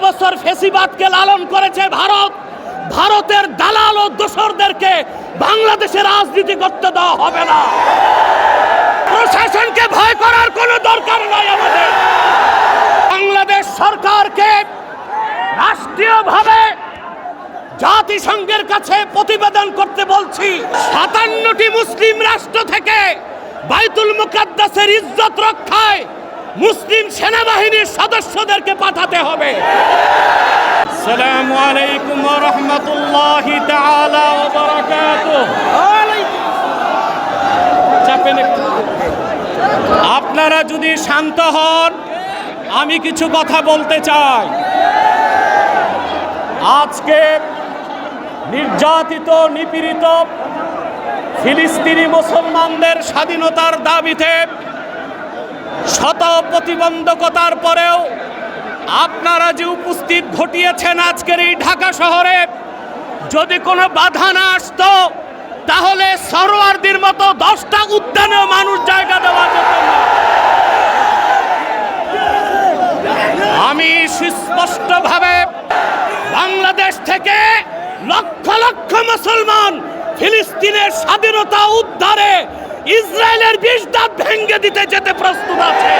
বছর ফ্যাসিবাদকে লালন করেছে ভারত। ভারতের দালাল ও দোসরদেরকে বাংলাদেশে রাজনীতি করতে দেওয়া হবে না। প্রশাসনকে ভয় করার কোনো দরকার নাই আমাদের। বাংলাদেশ সরকারকে রাষ্ট্রীয়ভাবে জাতিসংঘের কাছে প্রতিবেদন করতে বলছি, 57টি মুসলিম রাষ্ট্র থেকে বাইতুল মুকাদ্দাসের ইজ্জত রক্ষায় মুসলিম সেনাবাহিনীর সদস্যদেরকে পাঠাতে হবে। আসসালামু আলাইকুম ওয়া রাহমাতুল্লাহি তাআলা ওয়া বারাকাতুহু। আপনারা যদি শান্ত হন, আমি কিছু কথা বলতে চাই। আজকে নির্যাতিত নিপীড়িত ফিলিস্তিনি মুসলমানদের স্বাধীনতার দাবিতে শত প্রতিবন্ধকতার পরেও আপনারা যে উপস্থিত ঘটিয়েছেন আজকের এই ঢাকা শহরে, যদি কোনো বাধা না আসতো তাহলে সরোয়ারদের মতো 10টা উদ্যানেও মানুষ জায়গা দেওয়া যেত না। আমি সুস্পষ্টভাবে বাংলাদেশ থেকে লক্ষ লক্ষ মুসলমান ফিলিস্তিনের স্বাধীনতা উদ্ধারে ইসরায়েলের 20 দাঁত ভেঙে দিতে যেতে প্রস্তুত আছে।